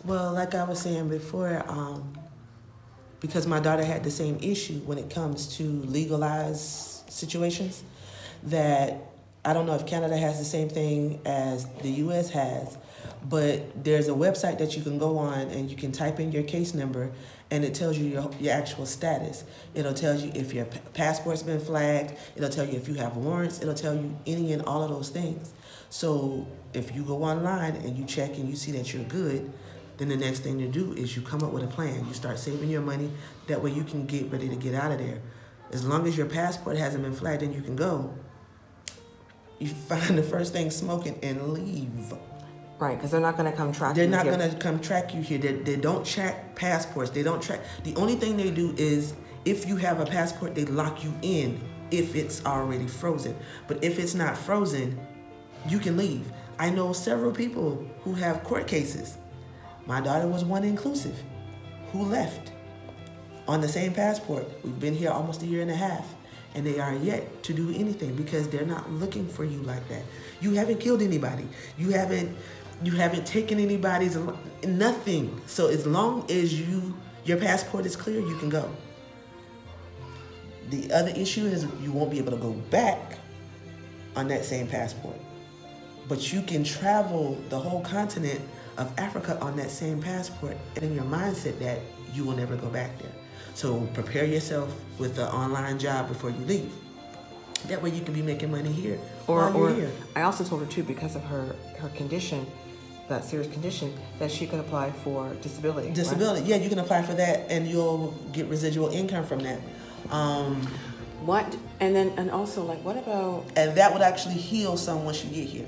Well, like I was saying before, because my daughter had the same issue when it comes to legalized situations, that I don't know if Canada has the same thing as the US has, but there's a website that you can go on and you can type in your case number and it tells you your actual status. It'll tell you if your passport's been flagged, it'll tell you if you have warrants, it'll tell you any and all of those things. So if you go online and you check and you see that you're good, then the next thing to do is you come up with a plan. You start saving your money. That way you can get ready to get out of there. As long as your passport hasn't been flagged and you can go, you find the first thing smoking and leave. Right, because they're not going to come track you. They're not going to come track you here. They don't track passports. They don't track. The only thing they do is if you have a passport, they lock you in if it's already frozen. But if it's not frozen, you can leave. I know several people who have court cases. My daughter was one inclusive who left on the same passport. We've been here almost a year and a half, and they are yet to do anything because they're not looking for you like that. You haven't killed anybody. You haven't taken anybody's nothing. So as long as your passport is clear, you can go. The other issue is you won't be able to go back on that same passport. But you can travel the whole continent of Africa on that same passport and in your mindset that you will never go back there. So prepare yourself with an online job before you leave. That way you can be making money here while you're here. I also told her too, because of her condition, that serious condition, that she could apply for disability. Disability, right? Yeah, you can apply for that and you'll get residual income from that. What? And also, like, what about? And that would actually heal some once you get here.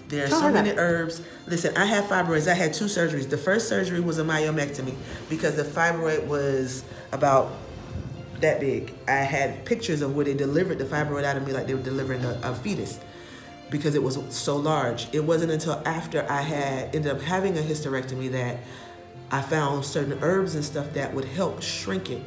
There are so many herbs. Listen, I had fibroids. I had 2 surgeries. The first surgery was a myomectomy because the fibroid was about that big. I had pictures of where they delivered the fibroid out of me like they were delivering a fetus because it was so large. It wasn't until after I had ended up having a hysterectomy that I found certain herbs and stuff that would help shrink it.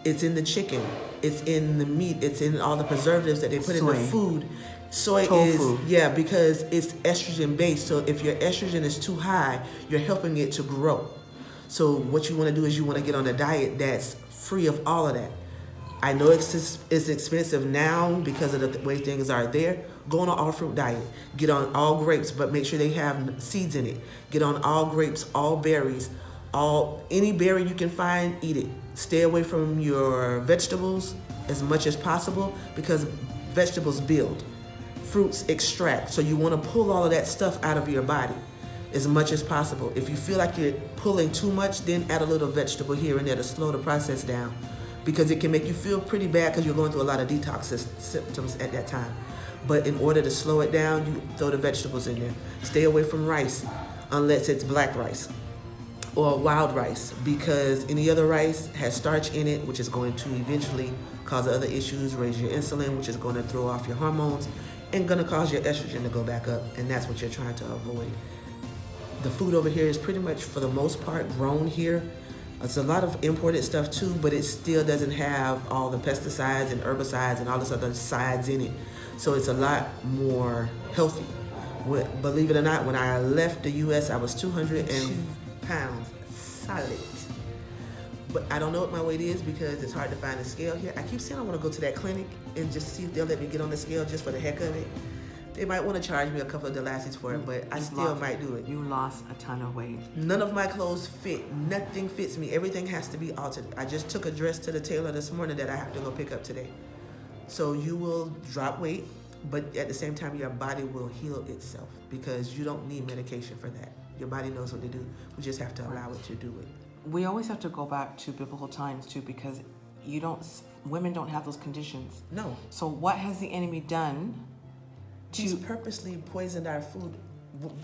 It's in the chicken. It's in the meat. It's in all the preservatives that they put in the food. Soy Tofu. Because it's estrogen based. So if your estrogen is too high, you're helping it to grow. So what you want to do is you want to get on a diet that's free of all of that. I know it's expensive now because of the way things are there. Go on an all fruit diet. Get on all grapes, but make sure they have seeds in it. Get on all grapes, all berries, any berry you can find, eat it. Stay away from your vegetables as much as possible because vegetables build. Fruits extract. So you want to pull all of that stuff out of your body as much as possible. If you feel like you're pulling too much, then add a little vegetable here and there to slow the process down because it can make you feel pretty bad because you're going through a lot of detox symptoms at that time. But in order to slow it down, you throw the vegetables in there. Stay away from rice unless it's black rice or wild rice because any other rice has starch in it, which is going to eventually cause other issues, raise your insulin, which is going to throw off your hormones and going to cause your estrogen to go back up, and that's what you're trying to avoid. The food over here is pretty much, for the most part, grown here. It's a lot of imported stuff too, but it still doesn't have all the pesticides and herbicides and all this other sides in it. So it's a lot more healthy. Believe it or not, when I left the U.S., I was 200 pounds solid. But I don't know what my weight is because it's hard to find a scale here. I keep saying I want to go to that clinic and just see if they'll let me get on the scale just for the heck of it. They might want to charge me a couple of $1 for it, but I still might do it. You lost a ton of weight. None of my clothes fit. Nothing fits me. Everything has to be altered. I just took a dress to the tailor this morning that I have to go pick up today. So you will drop weight, but at the same time, your body will heal itself because you don't need medication for that. Your body knows what to do. We just have to allow it to do it. We always have to go back to biblical times too because women don't have those conditions. No. So what has the enemy done? He's purposely poisoned our food.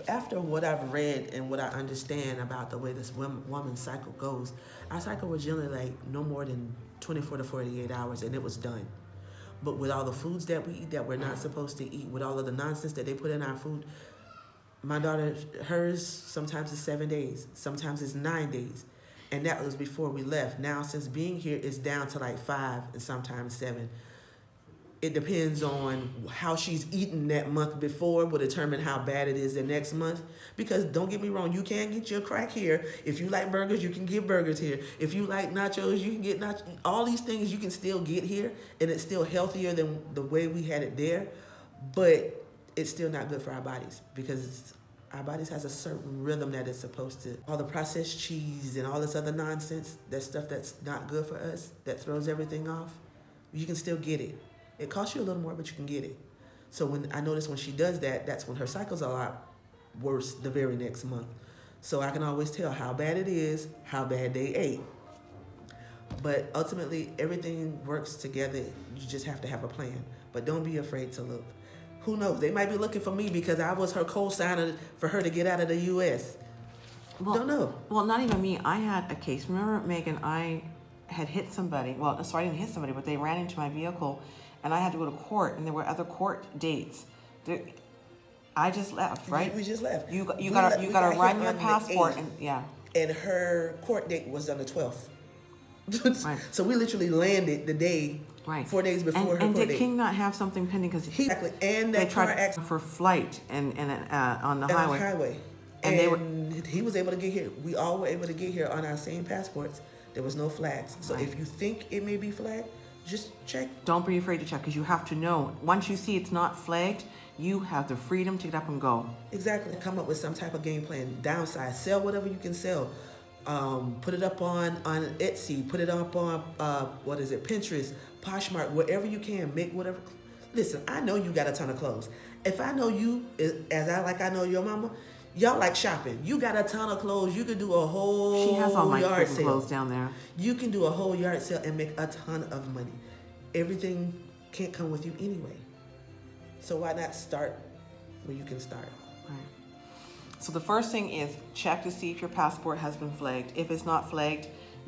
After what I've read and what I understand about the way this woman's cycle goes, our cycle was generally like no more than 24 to 48 hours and it was done. But with all the foods that we eat that we're not supposed to eat, with all of the nonsense that they put in our food, my daughter, hers, sometimes it's 7 days, sometimes it's 9 days. And that was before we left. Now, since being here, it's down to like 5 and sometimes 7. It depends on how she's eaten that month before will determine how bad it is the next month. Because don't get me wrong, you can get your crack here. If you like burgers, you can get burgers here. If you like nachos, you can get nachos. All these things you can still get here, and it's still healthier than the way we had it there. But it's still not good for our bodies because our bodies has a certain rhythm that it's supposed to. All the processed cheese and all this other nonsense, that stuff that's not good for us, that throws everything off, you can still get it. It costs you a little more, but you can get it. So when I notice when she does that, that's when her cycle's a lot worse the very next month. So I can always tell how bad it is, how bad they ate. But ultimately, everything works together. You just have to have a plan. But don't be afraid to look. Who knows? They might be looking for me because I was her co-signer for her to get out of the U.S. Well, Don't know. Well, not even me. I had a case. Remember, Megan, I had hit somebody. Well, sorry, I didn't hit somebody, but they ran into my vehicle, and I had to go to court, and there were other court dates. I just left, right? We just left. You gotta run your passport, and yeah. And her court date was on the 12th. Right. So we literally landed the day, Right. 4 days before her court and did date. King not have something pending because Exactly. And they that car tried accident for flight and on the on highway. the highway. And he was able to get here. We all were able to get here on our same passports. There was no flags. So Right. if you think it may be flagged, just check. Don't be afraid to check because you have to know. Once you see it's not flagged, you have the freedom to get up and go. Exactly. Come up with some type of game plan. Downsize. Sell whatever you can sell. Put it up on Etsy. Put it up on Pinterest, Poshmark, wherever you can. Make whatever. Listen, I know you got a ton of clothes. If I know you, I know your mama, y'all like shopping. You got a ton of clothes. You could do a whole She has all my yard freaking sale. clothes down there. You can do a whole yard sale and make a ton of money. Everything can't come with you anyway. So why not start where you can start? Right. So the first thing is check to see if your passport has been flagged. If it's not flagged,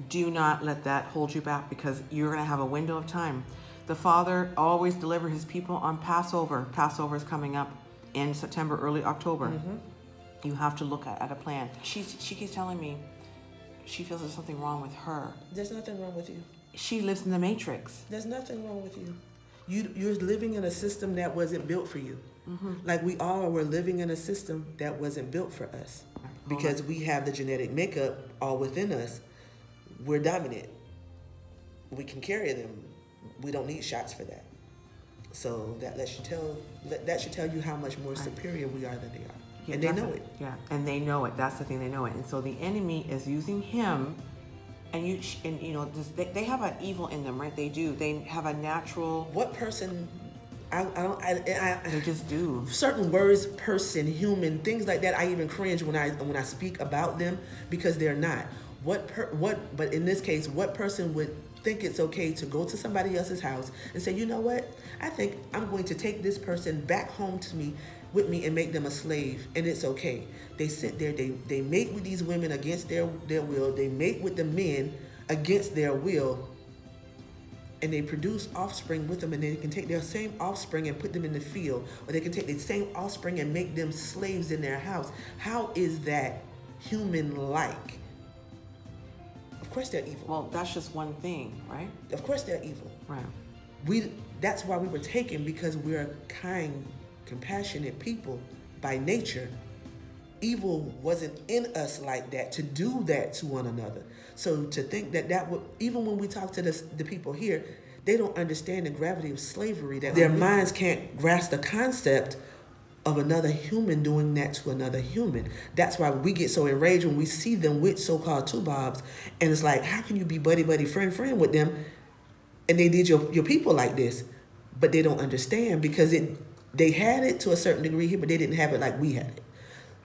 do not let that hold you back because you're going to have a window of time. The Father always delivers his people on Passover. Passover is coming up in September, early October. Mm-hmm. You have to look at a plan. She keeps telling me she feels there's something wrong with her. There's nothing wrong with you. She lives in the Matrix. There's nothing wrong with you. You're living in a system that wasn't built for you. Mm-hmm. Like we all were living in a system that wasn't built for us. Because we have the genetic makeup all within us. We're dominant. We can carry them. We don't need shots for that. So that should tell you how much more superior we are than they are. Yeah, and they know it. Yeah, and they know it. That's the thing, they know it. And so the enemy is using him, and they have an evil in them, right? They do. They have a natural. What person? They just do. Certain words, person, human, things like that. I even cringe when I speak about them because they're not. But in this case, what person would think it's okay to go to somebody else's house and say, you know what? I think I'm going to take this person back home with me and make them a slave, and it's okay. They sit there, they mate with these women against their will, they mate with the men against their will, and they produce offspring with them, and they can take their same offspring and put them in the field, or they can take the same offspring and make them slaves in their house. How is that human-like? Of course they're evil. Well, that's just one thing, right? Of course they're evil. Right. That's why we were taken, because we're kind, compassionate people by nature. Evil wasn't in us like that, to do that to one another. So to think that would, even when we talk to the people here, they don't understand the gravity of slavery, that their minds can't grasp the concept of another human doing that to another human. That's why we get so enraged when we see them with so-called two-bobs, and it's like, how can you be buddy, friend with them, and they did your people like this? But they don't understand because they had it to a certain degree here, but they didn't have it like we had it.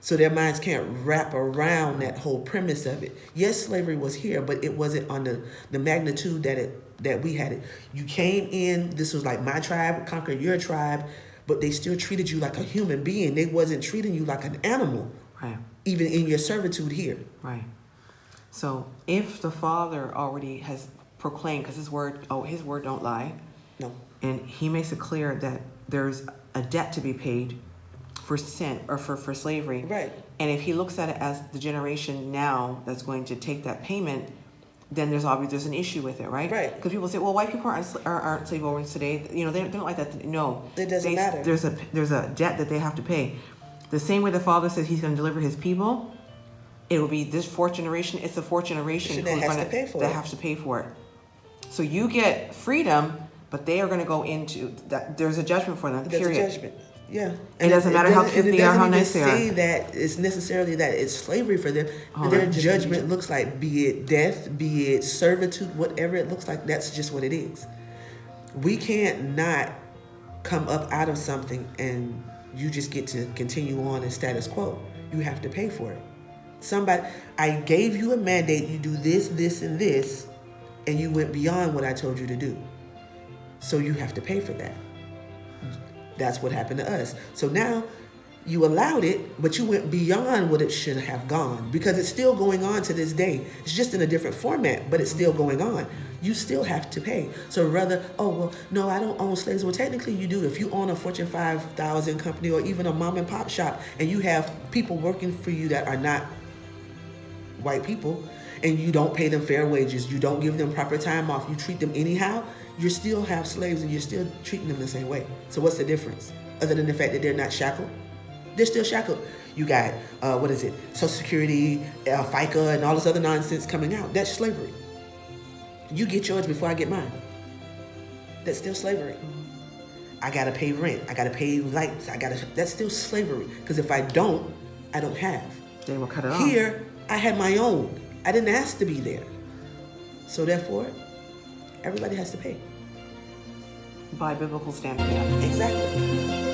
So their minds can't wrap around that whole premise of it. Yes, slavery was here, but it wasn't on the magnitude that we had it. You came in, this was like my tribe, conquered your tribe, but they still treated you like a human being. They wasn't treating you like an animal, Right. even in your servitude here. Right. So if the Father already has proclaimed, because his word don't lie. No. And he makes it clear that there's a debt to be paid for sin or for slavery. Right. And if he looks at it as the generation now that's going to take that payment, then there's an issue with it, right? Right. Because people say, well, white people aren't slave owners today. You know, they don't like that. No, It doesn't matter. There's a debt that they have to pay. The same way the Father says He's going to deliver His people, it will be this fourth generation. It's the fourth generation that has to pay for it. So you get freedom, but they are going to go into that. There's a judgment for them. There's period. a judgment. Yeah. It doesn't matter how cute they are, how nice they are. It doesn't even say that it's necessarily that it's slavery for them. Their judgment looks like, be it death, be it servitude, whatever it looks like, that's just what it is. We can't not come up out of something and you just get to continue on in status quo. You have to pay for it. I gave you a mandate, you do this, this, and this, and you went beyond what I told you to do. So you have to pay for that. That's what happened to us. So now you allowed it, but you went beyond what it should have gone, because it's still going on to this day. It's just in a different format, but it's still going on. You still have to pay. So rather, oh, well, no, I don't own slaves. Well, technically you do. If you own a Fortune 5,000 company or even a mom and pop shop, and you have people working for you that are not white people, and you don't pay them fair wages, you don't give them proper time off, you treat them anyhow, you still have slaves and you're still treating them the same way. So what's the difference? Other than the fact that they're not shackled? They're still shackled. You got, Social Security, FICA, and all this other nonsense coming out. That's slavery. You get yours before I get mine. That's still slavery. I gotta pay rent. I gotta pay lights. That's still slavery. Because if I don't have. They will cut it off. Here, I had my own. I didn't ask to be there. So therefore, everybody has to pay. By biblical standard, yeah. Exactly.